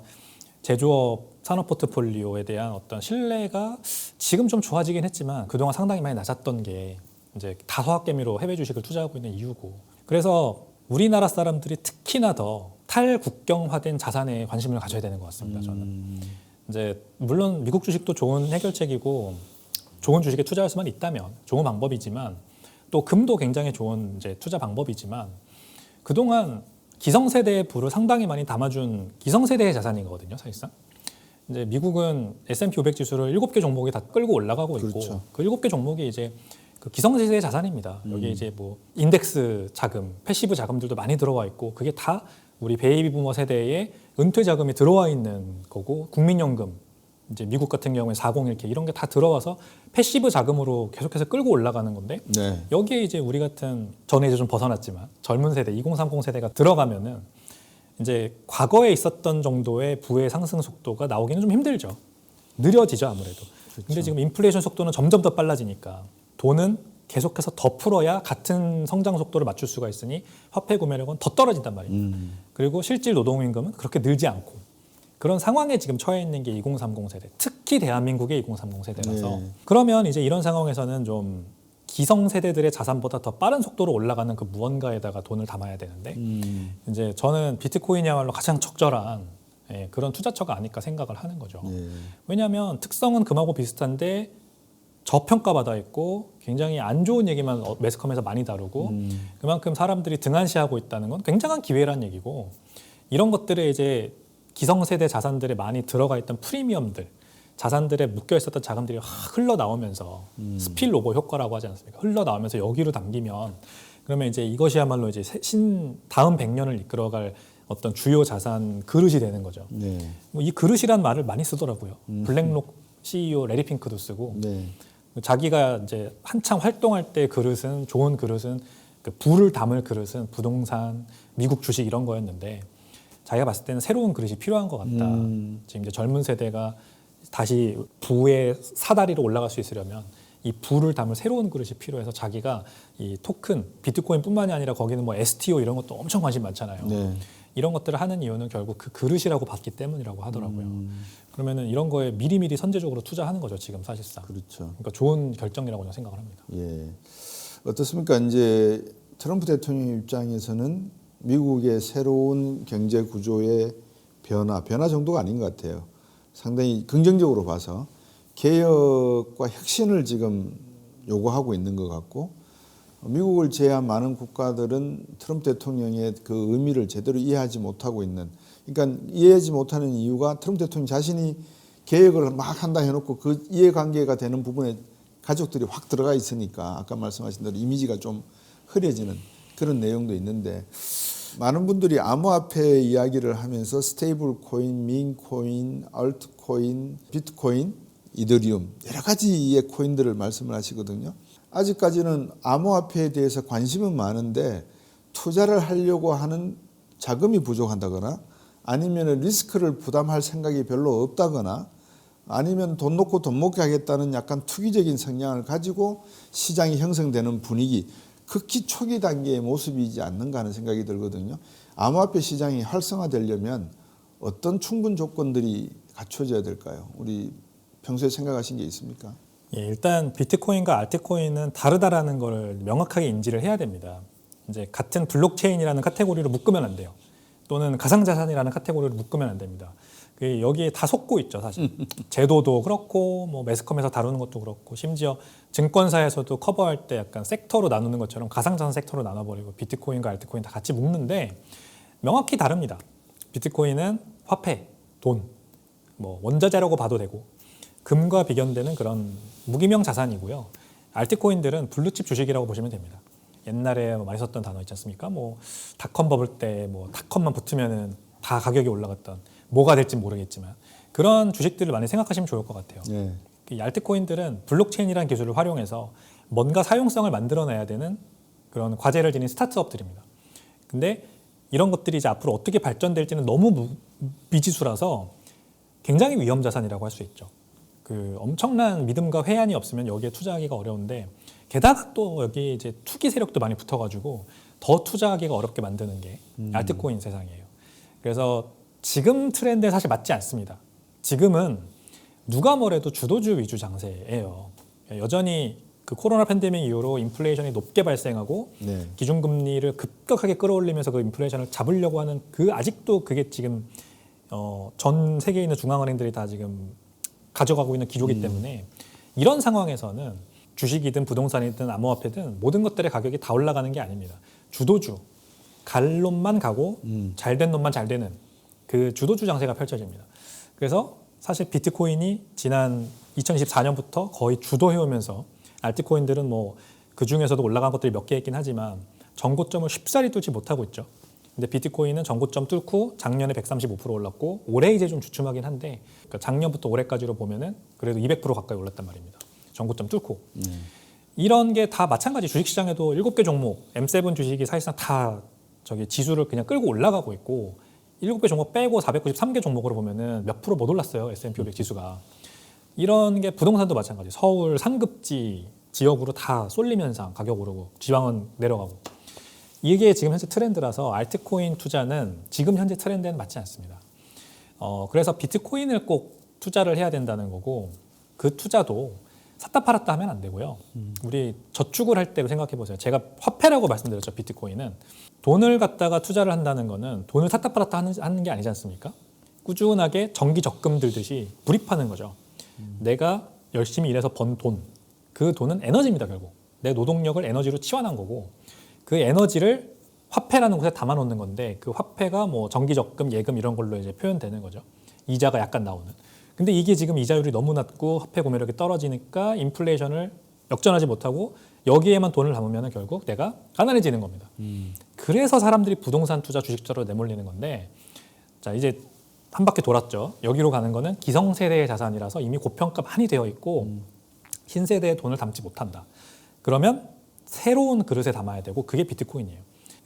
제조업 산업 포트폴리오에 대한 어떤 신뢰가 지금 좀 좋아지긴 했지만 그동안 상당히 많이 낮았던 게 이제 다 서학개미로 해외 주식을 투자하고 있는 이유고 그래서 우리나라 사람들이 특히나 더 탈국경화된 자산에 관심을 가져야 되는 것 같습니다. 저는 이제 물론 미국 주식도 좋은 해결책이고 좋은 주식에 투자할 수만 있다면 좋은 방법이지만 또 금도 굉장히 좋은 이제 투자 방법이지만 그동안 기성세대의 부를 상당히 많이 담아준 기성세대의 자산이거든요, 사실상. 이제 미국은 S&P 500 지수를 7개 종목이 다 끌고 올라가고 있고 그렇죠. 그 7개 종목이 이제 그 기성세대의 자산입니다. 여기 이제 뭐 인덱스 자금, 패시브 자금들도 많이 들어와 있고 그게 다 우리 베이비 부머 세대의 은퇴 자금이 들어와 있는 거고 국민연금 이제 미국 같은 경우에 401k 이런 게 다 들어와서 패시브 자금으로 계속해서 끌고 올라가는 건데 네. 여기에 이제 우리 같은 전에 이제 좀 벗어났지만 젊은 세대 2030 세대가 들어가면은 이제 과거에 있었던 정도의 부의 상승 속도가 나오기는 좀 힘들죠. 느려지죠 아무래도. 근데 지금 인플레이션 속도는 점점 더 빨라지니까 돈은 계속해서 더 풀어야 같은 성장 속도를 맞출 수가 있으니 화폐 구매력은 더 떨어진단 말입니다. 그리고 실질 노동임금은 그렇게 늘지 않고 그런 상황에 지금 처해 있는 게 2030 세대, 특히 대한민국의 2030 세대라서 네. 그러면 이제 이런 상황에서는 좀 기성 세대들의 자산보다 더 빠른 속도로 올라가는 그 무언가에다가 돈을 담아야 되는데 이제 저는 비트코인이야말로 가장 적절한 그런 투자처가 아닐까 생각을 하는 거죠. 네. 왜냐하면 특성은 금하고 비슷한데 저평가받아 있고 굉장히 안 좋은 얘기만 매스컴에서 많이 다루고 그만큼 사람들이 등한시하고 있다는 건 굉장한 기회란 얘기고 이런 것들에 이제 기성세대 자산들에 많이 들어가 있던 프리미엄들 자산들에 묶여 있었던 자금들이 흘러나오면서 스필오버 효과라고 하지 않습니까? 흘러나오면서 여기로 담기면 그러면 이제 이것이야말로 이제 다음 100년을 이끌어갈 어떤 주요 자산 그릇이 되는 거죠. 네. 뭐 이 그릇이란 말을 많이 쓰더라고요. 블랙록 CEO 레리 핑크도 쓰고 네. 자기가 이제 한창 활동할 때 그릇은 좋은 그릇은 그 부를 담을 그릇은 부동산, 미국 주식 이런 거였는데 자기가 봤을 때는 새로운 그릇이 필요한 것 같다. 지금 이제 젊은 세대가 다시 부의 사다리로 올라갈 수 있으려면 이 부를 담을 새로운 그릇이 필요해서 자기가 이 토큰, 비트코인뿐만이 아니라 거기는 뭐 STO 이런 것도 엄청 관심 많잖아요. 네. 이런 것들을 하는 이유는 결국 그 그릇이라고 봤기 때문이라고 하더라고요. 그러면은 이런 거에 미리미리 선제적으로 투자하는 거죠, 지금 사실상. 그렇죠. 그러니까 좋은 결정이라고 저는 생각을 합니다. 예. 어떻습니까? 이제 트럼프 대통령 입장에서는 미국의 새로운 경제 구조의 변화 정도가 아닌 것 같아요. 상당히 긍정적으로 봐서 개혁과 혁신을 지금 요구하고 있는 것 같고 미국을 제외한 많은 국가들은 트럼프 대통령의 그 의미를 제대로 이해하지 못하고 있는 그러니까 이해하지 못하는 이유가 트럼프 대통령 자신이 개혁을 막 한다 해놓고 그 이해관계가 되는 부분에 가족들이 확 들어가 있으니까 아까 말씀하신 대로 이미지가 좀 흐려지는 그런 내용도 있는데 많은 분들이 암호화폐 이야기를 하면서 스테이블 코인, 민 코인, 알트 코인, 비트코인, 이더리움 여러 가지의 코인들을 말씀을 하시거든요. 아직까지는 암호화폐에 대해서 관심은 많은데 투자를 하려고 하는 자금이 부족한다거나 아니면 리스크를 부담할 생각이 별로 없다거나 아니면 돈 놓고 돈 먹게 하겠다는 약간 투기적인 성향을 가지고 시장이 형성되는 분위기 극히 초기 단계의 모습이지 않는가 하는 생각이 들거든요. 암호화폐 시장이 활성화되려면 어떤 충분 조건들이 갖춰져야 될까요? 우리 평소에 생각하신 게 있습니까? 예, 일단 비트코인과 알트코인은 다르다라는 걸 명확하게 인지를 해야 됩니다. 이제 같은 블록체인이라는 카테고리로 묶으면 안 돼요. 또는 가상자산이라는 카테고리로 묶으면 안 됩니다. 여기에 다 속고 있죠, 사실. 제도도 그렇고, 뭐 매스컴에서 다루는 것도 그렇고, 심지어 증권사에서도 커버할 때 약간 섹터로 나누는 것처럼 가상자산 섹터로 나눠버리고 비트코인과 알트코인 다 같이 묶는데 명확히 다릅니다. 비트코인은 화폐, 돈, 뭐 원자재라고 봐도 되고 금과 비견되는 그런 무기명 자산이고요. 알트코인들은 블루칩 주식이라고 보시면 됩니다. 옛날에 많이 썼던 단어 있지 않습니까? 뭐 닷컴 버블 때 뭐 닷컴만 붙으면은 다 가격이 올라갔던 뭐가 될지 모르겠지만 그런 주식들을 많이 생각하시면 좋을 것 같아요. 네. 이 알트코인들은 블록체인이라는 기술을 활용해서 뭔가 사용성을 만들어내야 되는 그런 과제를 지닌 스타트업들입니다. 근데 이런 것들이 이제 앞으로 어떻게 발전될지는 너무 미지수라서 굉장히 위험 자산이라고 할 수 있죠. 그 엄청난 믿음과 회한이 없으면 여기에 투자하기가 어려운데 게다가 또 여기 이제 투기 세력도 많이 붙어가지고 더 투자하기가 어렵게 만드는 게 알트코인 세상이에요. 그래서 지금 트렌드에 사실 맞지 않습니다. 지금은 누가 뭐래도 주도주 위주 장세예요. 여전히 그 코로나 팬데믹 이후로 인플레이션이 높게 발생하고 네. 기준금리를 급격하게 끌어올리면서 그 인플레이션을 잡으려고 하는 그 아직도 그게 지금 전 세계에 있는 중앙은행들이 다 지금 가져가고 있는 기조이기 때문에 이런 상황에서는 주식이든 부동산이든 암호화폐든 모든 것들의 가격이 다 올라가는 게 아닙니다. 주도주, 갈 놈만 가고 잘된 놈만 잘 되는 그 주도주 장세가 펼쳐집니다. 그래서 사실 비트코인이 지난 2024년부터 거의 주도해오면서 알트코인들은 뭐 그 중에서도 올라간 것들이 몇 개 있긴 하지만 전고점을 쉽사리 뚫지 못하고 있죠. 근데 비트코인은 전고점 뚫고 작년에 135% 올랐고 올해 이제 좀 주춤하긴 한데 그러니까 작년부터 올해까지로 보면은 그래도 200% 가까이 올랐단 말입니다. 전고점 뚫고. 이런 게 다 마찬가지. 주식시장에도 7개 종목, M7 주식이 사실상 다 저기 지수를 그냥 끌고 올라가고 있고 7개 종목 빼고 493개 종목으로 보면은 몇 프로 못 올랐어요. S&P 500 지수가. 이런 게 부동산도 마찬가지. 서울 상급지 지역으로 다 쏠림 현상, 가격 오르고 지방은 내려가고. 이게 지금 현재 트렌드라서 알트코인 투자는 지금 현재 트렌드에는 맞지 않습니다. 그래서 비트코인을 꼭 투자를 해야 된다는 거고 그 투자도 샀다 팔았다 하면 안 되고요. 우리 저축을 할 때로 생각해 보세요. 제가 화폐라고 말씀드렸죠. 비트코인은 돈을 갖다가 투자를 한다는 거는 돈을 샀다 팔았다 하는 게 아니지 않습니까? 꾸준하게 정기 적금 들듯이 불입하는 거죠. 내가 열심히 일해서 번 돈, 그 돈은 에너지입니다. 결국 내 노동력을 에너지로 치환한 거고 그 에너지를 화폐라는 곳에 담아놓는 건데 그 화폐가 뭐 정기 적금, 예금 이런 걸로 이제 표현되는 거죠. 이자가 약간 나오는. 근데 이게 지금 이자율이 너무 낮고 화폐 구매력이 떨어지니까 인플레이션을 역전하지 못하고 여기에만 돈을 담으면 결국 내가 가난해지는 겁니다. 그래서 사람들이 부동산 투자, 주식 투자로 내몰리는 건데 자 이제 한 바퀴 돌았죠. 여기로 가는 거는 기성세대의 자산이라서 이미 고평가 많이 되어 있고 신세대의 돈을 담지 못한다. 그러면 새로운 그릇에 담아야 되고 그게 비트코인이에요.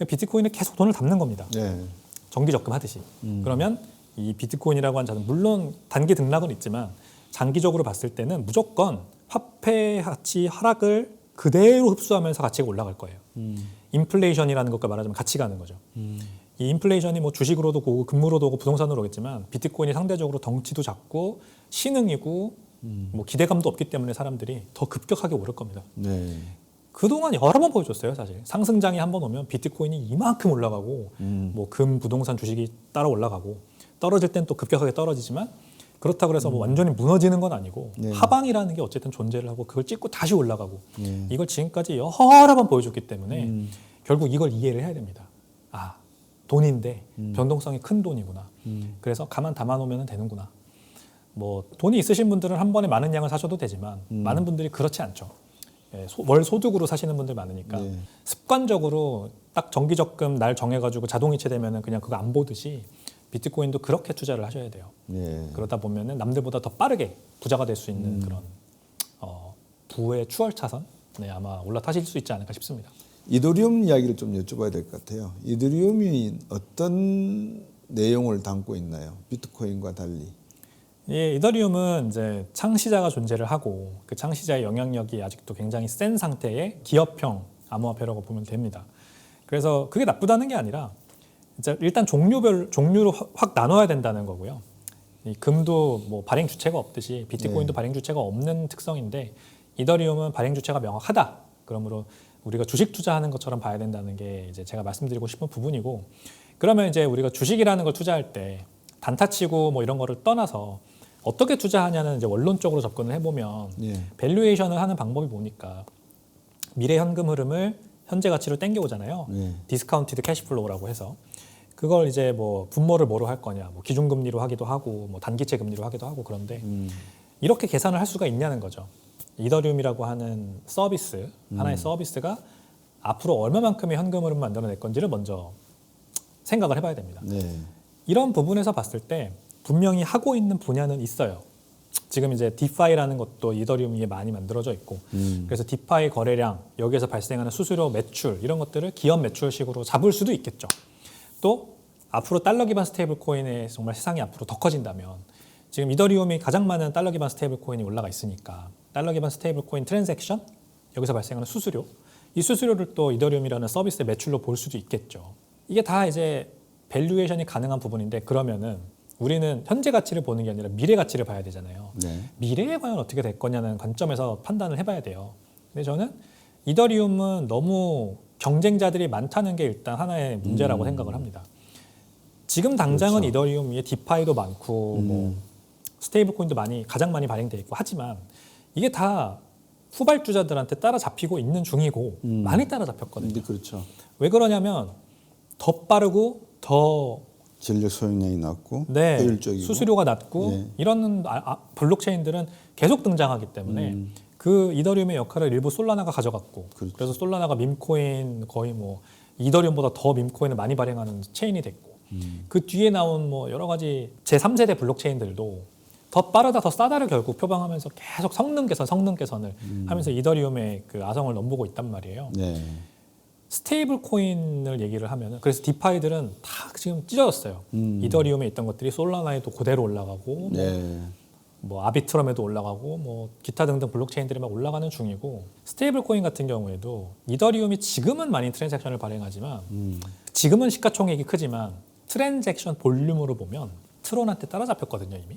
비트코인은 계속 돈을 담는 겁니다. 네. 정기 적금 하듯이. 그러면 이 비트코인이라고 하는 자는 물론 단기 등락은 있지만 장기적으로 봤을 때는 무조건 화폐 가치 하락을 그대로 흡수하면서 가치가 올라갈 거예요. 인플레이션이라는 것과 말하자면 같이 가는 거죠. 이 인플레이션이 뭐 주식으로도 오고 금으로도 오고 부동산으로 오겠지만 비트코인이 상대적으로 덩치도 작고 신흥이고 뭐 기대감도 없기 때문에 사람들이 더 급격하게 오를 겁니다. 네. 그동안 여러 번 보여줬어요. 사실 상승장이 한 번 오면 비트코인이 이만큼 올라가고 뭐 금, 부동산, 주식이 따라 올라가고 떨어질 땐 또 급격하게 떨어지지만 그렇다고 해서 뭐 완전히 무너지는 건 아니고 네. 하방이라는 게 어쨌든 존재를 하고 그걸 찍고 다시 올라가고 이걸 지금까지 여러 번 보여줬기 때문에 결국 이걸 이해를 해야 됩니다. 아 돈인데 변동성이 큰 돈이구나. 그래서 가만 담아놓으면 되는구나. 뭐 돈이 있으신 분들은 한 번에 많은 양을 사셔도 되지만 많은 분들이 그렇지 않죠. 예, 월 소득으로 사시는 분들 많으니까 네. 습관적으로 딱 정기적금 날 정해가지고 자동이체 되면은 그냥 그거 안 보듯이 비트코인도 그렇게 투자를 하셔야 돼요. 네. 그러다 보면은 남들보다 더 빠르게 부자가 될 수 있는 그런 부의 추월차선 네, 아마 올라타실 수 있지 않을까 싶습니다. 이더리움 이야기를 좀 여쭤봐야 될 것 같아요. 이더리움이 어떤 내용을 담고 있나요? 비트코인과 달리. 예, 이더리움은 이제 창시자가 존재를 하고 그 창시자의 영향력이 아직도 굉장히 센 상태의 기업형 암호화폐라고 보면 됩니다. 그래서 그게 나쁘다는 게 아니라 이제 일단 종류로 확 나눠야 된다는 거고요. 이 금도 뭐 발행 주체가 없듯이 비트코인도 발행 주체가 없는 특성인데 이더리움은 발행 주체가 명확하다. 그러므로 우리가 주식 투자하는 것처럼 봐야 된다는 게 이제 제가 말씀드리고 싶은 부분이고 그러면 이제 우리가 주식이라는 걸 투자할 때 단타치고 뭐 이런 거를 떠나서 어떻게 투자하냐는 이제 원론적으로 접근을 해보면 밸류에이션을 하는 방법이 뭐니까 미래 현금 흐름을 현재 가치로 땡겨오잖아요. 디스카운티드 캐시플로우라고 해서 그걸 이제 뭐 분모를 뭐로 할 거냐, 뭐 기준금리로 하기도 하고, 뭐 단기채 금리로 하기도 하고 그런데 이렇게 계산을 할 수가 있냐는 거죠. 이더리움이라고 하는 서비스 하나의 서비스가 앞으로 얼마만큼의 현금 흐름을 만들어낼 건지를 먼저 생각을 해봐야 됩니다. 네. 이런 부분에서 봤을 때 분명히 하고 있는 분야는 있어요. 지금 이제 디파이라는 것도 이더리움이 많이 만들어져 있고 그래서 디파이 거래량 여기에서 발생하는 수수료 매출 이런 것들을 기업 매출식으로 잡을 수도 있겠죠. 또 앞으로 달러 기반 스테이블 코인의 정말 세상이 앞으로 더 커진다면 지금 이더리움이 가장 많은 달러 기반 스테이블 코인이 올라가 있으니까 달러 기반 스테이블 코인 트랜잭션 여기서 발생하는 수수료 이 수수료를 또 이더리움이라는 서비스의 매출로 볼 수도 있겠죠. 이게 다 이제 밸류에이션이 가능한 부분인데 그러면은 우리는 현재 가치를 보는 게 아니라 미래 가치를 봐야 되잖아요. 미래에 과연 어떻게 될 거냐는 관점에서 판단을 해봐야 돼요. 근데 저는 이더리움은 너무 경쟁자들이 많다는 게 일단 하나의 문제라고 생각을 합니다. 지금 당장은 그렇죠. 이더리움 위에 디파이도 많고 뭐 스테이블 코인도 가장 많이 발행돼 있고 하지만 이게 다 후발주자들한테 따라잡히고 있는 중이고 많이 따라잡혔거든요. 그렇죠. 왜 그러냐면 더 빠르고 더 전력 소용량이 낮고 효율적이고 수수료가 낮고 이런 블록체인들은 계속 등장하기 때문에 그 이더리움의 역할을 일부 솔라나가 가져갔고 그래서 솔라나가 밈코인 거의 뭐 이더리움보다 더 밈코인을 많이 발행하는 체인이 됐고 그 뒤에 나온 뭐 여러 가지 제3세대 블록체인들도 더 빠르다, 더 싸다를 결국 표방하면서 계속 성능 개선을 하면서 이더리움의 그 아성을 넘보고 있단 말이에요. 네. 스테이블 코인을 얘기를 하면은 그래서 디파이들은 다 지금 찢어졌어요. 이더리움에 있던 것들이 솔라나에도 그대로 올라가고 네. 뭐 아비트럼에도 올라가고 뭐 기타 등등 블록체인들이 막 올라가는 중이고 스테이블 코인 같은 경우에도 이더리움이 지금은 많이 트랜잭션을 발행하지만 지금은 시가총액이 크지만 트랜잭션 볼륨으로 보면 트론한테 따라잡혔거든요 이미.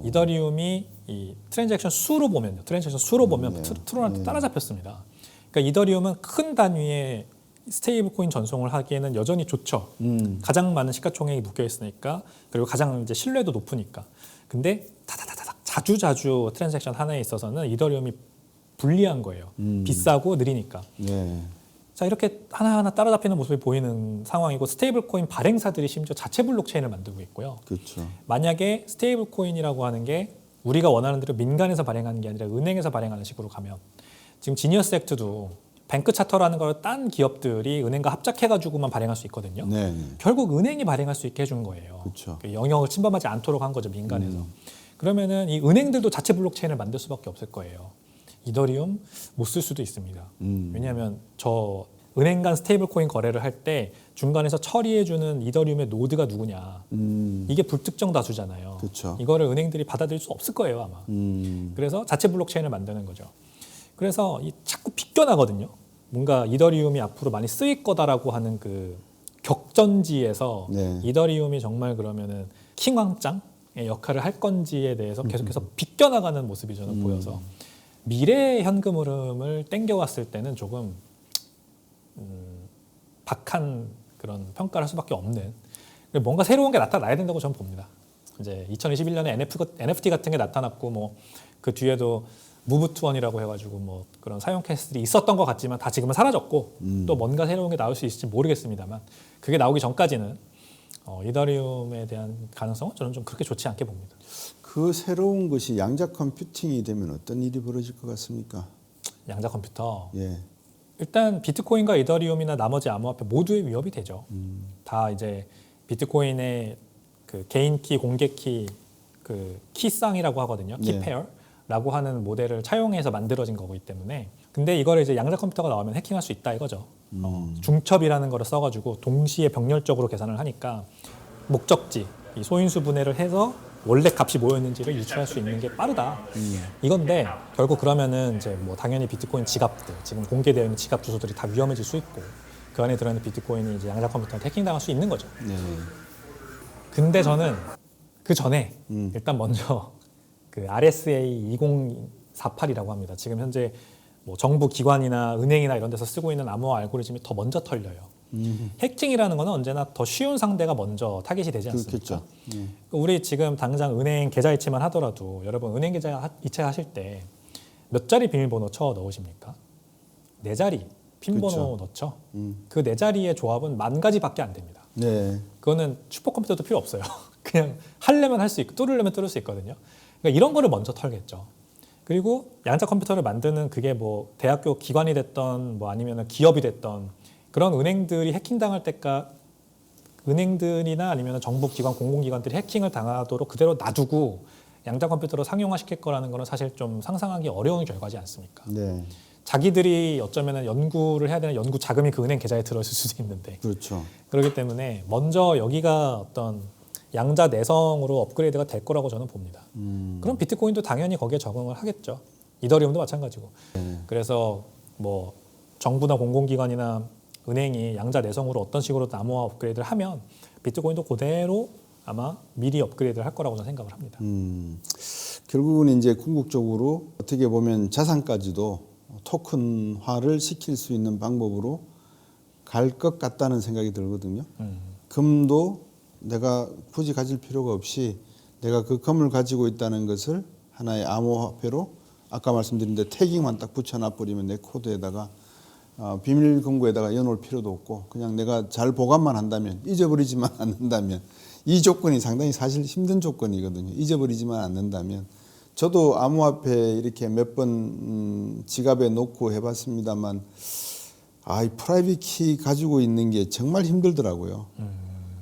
이더리움이 이 트랜잭션 수로 보면요. 트랜잭션 수로 보면 트론한테 따라잡혔습니다. 그러니까 이더리움은 큰 단위의 스테이블 코인 전송을 하기에는 여전히 좋죠. 가장 많은 시가총액이 묶여 있으니까 그리고 가장 이제 신뢰도 높으니까. 근데 다다다닥 자주 트랜잭션 하나에 있어서는 이더리움이 불리한 거예요. 비싸고 느리니까. 네. 자 이렇게 하나하나 따라잡히는 모습이 보이는 상황이고 스테이블 코인 발행사들이 심지어 자체 블록체인을 만들고 있고요. 그렇죠. 만약에 스테이블 코인이라고 하는 게 우리가 원하는 대로 민간에서 발행하는 게 아니라 은행에서 발행하는 식으로 가면 지금 지니어스 액트도 뱅크 차터라는 걸 딴 기업들이 은행과 합작해가지고만 발행할 수 있거든요. 네. 결국 은행이 발행할 수 있게 해준 거예요. 그렇죠. 그 영역을 침범하지 않도록 한 거죠 민간에서. 그러면은 이 은행들도 자체 블록체인을 만들 수밖에 없을 거예요. 이더리움 못 쓸 수도 있습니다. 왜냐하면 저 은행 간 스테이블 코인 거래를 할 때 중간에서 처리해주는 이더리움의 노드가 누구냐. 이게 불특정 다수잖아요. 그렇죠. 이거를 은행들이 받아들일 수 없을 거예요 아마. 그래서 자체 블록체인을 만드는 거죠. 그래서 이 자꾸 비껴나거든요. 뭔가 이더리움이 앞으로 많이 쓰일 거다라고 하는 그 격전지에서 네. 이더리움이 정말 그러면은 킹왕짱의 역할을 할 건지에 대해서 계속해서 비껴나가는 모습이 저는 보여서 미래의 현금 흐름을 땡겨왔을 때는 조금 박한 그런 평가를 할 수밖에 없는 뭔가 새로운 게 나타나야 된다고 저는 봅니다. 이제 2021년에 NFT 같은 게 나타났고 뭐 그 뒤에도 무브투원이라고 해가지고 뭐 그런 사용 케이스들이 있었던 것 같지만 다 지금은 사라졌고 또 뭔가 새로운 게 나올 수 있을지 모르겠습니다만 그게 나오기 전까지는 이더리움에 대한 가능성은 저는 좀 그렇게 좋지 않게 봅니다. 그 새로운 것이 양자 컴퓨팅이 되면 어떤 일이 벌어질 것 같습니까? 양자 컴퓨터. 예. 일단 비트코인과 이더리움이나 나머지 암호화폐 모두의 위협이 되죠. 다 이제 비트코인의 그 개인 키, 공개 키, 그 키쌍이라고 하거든요. 네. 키페어라고 하는 모델을 차용해서 만들어진 거기 때문에. 근데 이거를 이제 양자 컴퓨터가 나오면 해킹할 수 있다 이거죠. 중첩이라는 거를 써가지고 동시에 병렬적으로 계산을 하니까 목적지, 이 소인수 분해를 해서 원래 값이 뭐였는지를 유추할 수 있는 게 빠르다. 이건데 결국 그러면은 이제 뭐 당연히 비트코인 지갑들 지금 공개되어 있는 지갑 주소들이 다 위험해질 수 있고 그 안에 들어있는 비트코인이 이제 양자 컴퓨터한테 해킹당할 수 있는 거죠. 네. 근데 저는 그 전에 일단 먼저 그 RSA 2048이라고 합니다. 지금 현재 뭐 정부 기관이나 은행이나 이런 데서 쓰고 있는 암호화 알고리즘이 더 먼저 털려요. 해킹이라는 거는 언제나 더 쉬운 상대가 먼저 타깃이 되지 않습니까? 우리 지금 당장 은행 계좌 이체만 하더라도 여러분 은행 계좌 이체하실 때 몇 자리 비밀번호 쳐 넣으십니까? 4자리 핀번호 넣죠. 그 4자리의 조합은 10,000가지밖에 안 됩니다. 네. 그거는 슈퍼컴퓨터도 필요 없어요. 그냥 하려면 할 수 있고 뚫으려면 뚫을 수 있거든요. 그러니까 이런 거를 먼저 털겠죠. 그리고 양자 컴퓨터를 만드는 그게 뭐 대학교 기관이 됐던 뭐 아니면 기업이 됐던 그런 은행들이 해킹당할 때까 은행들이나 아니면 정부 기관, 공공기관들이 해킹을 당하도록 그대로 놔두고 양자 컴퓨터로 상용화시킬 거라는 거는 사실 좀 상상하기 어려운 결과지 않습니까? 네. 자기들이 어쩌면 연구를 해야 되는 연구 자금이 그 은행 계좌에 들어있을 수도 있는데 그렇죠. 그렇기 때문에 먼저 여기가 어떤 양자 내성으로 업그레이드가 될 거라고 저는 봅니다. 그럼 비트코인도 당연히 거기에 적응을 하겠죠. 이더리움도 마찬가지고. 그래서 뭐 정부나 공공기관이나 은행이 양자 내성으로 어떤 식으로 암호화 업그레이드를 하면 비트코인도 그대로 아마 미리 업그레이드를 할 거라고 저는 생각을 합니다. 결국은 이제 궁극적으로 어떻게 보면 자산까지도 토큰화를 시킬 수 있는 방법으로 갈 것 같다는 생각이 들거든요. 금도 내가 굳이 가질 필요가 없이 내가 그 금을 가지고 있다는 것을 하나의 암호화폐로 아까 말씀드린 데 태깅만 딱 붙여놔 버리면 내 코드에다가 비밀 금고에다가 여놓을 필요도 없고 그냥 내가 잘 보관만 한다면 잊어버리지만 않는다면 이 조건이 상당히 사실 힘든 조건이거든요. 잊어버리지만 않는다면 저도 암호화폐 이렇게 몇 번 지갑에 놓고 해봤습니다만 이 프라이빗 키 가지고 있는 게 정말 힘들더라고요.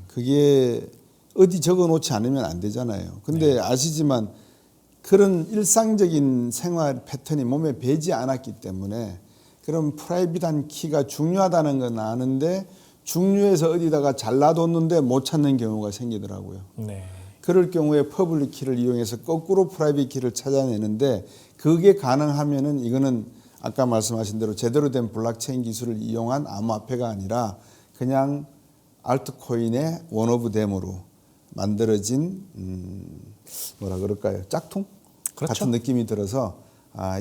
그게 어디 적어 놓지 않으면 안 되잖아요. 근데 아시지만 그런 일상적인 생활 패턴이 몸에 배지 않았기 때문에 그런 프라이빗한 키가 중요하다는 건 아는데 중요해서 어디다가 잘 놔뒀는데 못 찾는 경우가 생기더라고요. 네. 그럴 경우에 퍼블릭 키를 이용해서 거꾸로 프라이빗 키를 찾아내는데 그게 가능하면은 이거는 아까 말씀하신 대로 제대로 된 블록체인 기술을 이용한 암호화폐가 아니라 그냥 알트코인의 원 오브 댐으로 만들어진 뭐라 그럴까요? 짝퉁 그렇죠. 같은 느낌이 들어서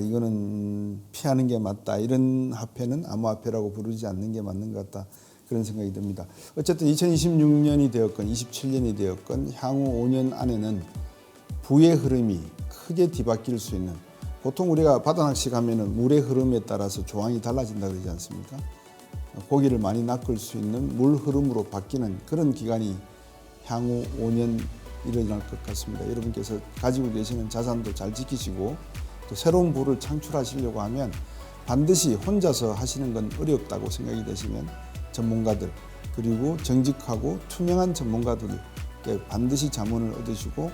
이거는 피하는 게 맞다. 이런 화폐는 암호화폐라고 부르지 않는 게 맞는 것 같다. 그런 생각이 듭니다. 어쨌든 2026년이 되었건 27년이 되었건 향후 5년 안에는 부의 흐름이 크게 뒤바뀔 수 있는, 보통 우리가 바다 낚시 가면은 물의 흐름에 따라서 조항이 달라진다 그러지 않습니까? 고기를 많이 낚을 수 있는 물 흐름으로 바뀌는 그런 기간이 향후 5년 일어날 것 같습니다. 여러분께서 가지고 계시는 자산도 잘 지키시고 또 새로운 부를 창출하시려고 하면 반드시 혼자서 하시는 건 어렵다고 생각이 되시면 전문가들, 그리고 정직하고 투명한 전문가들께 반드시 자문을 얻으시고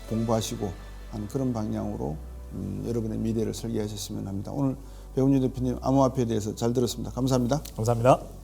공부하시고 하는 그런 방향으로 여러분의 미래를 설계하셨으면 합니다. 오늘 배훈유 대표님 암호화폐에 대해서 잘 들었습니다. 감사합니다. 감사합니다.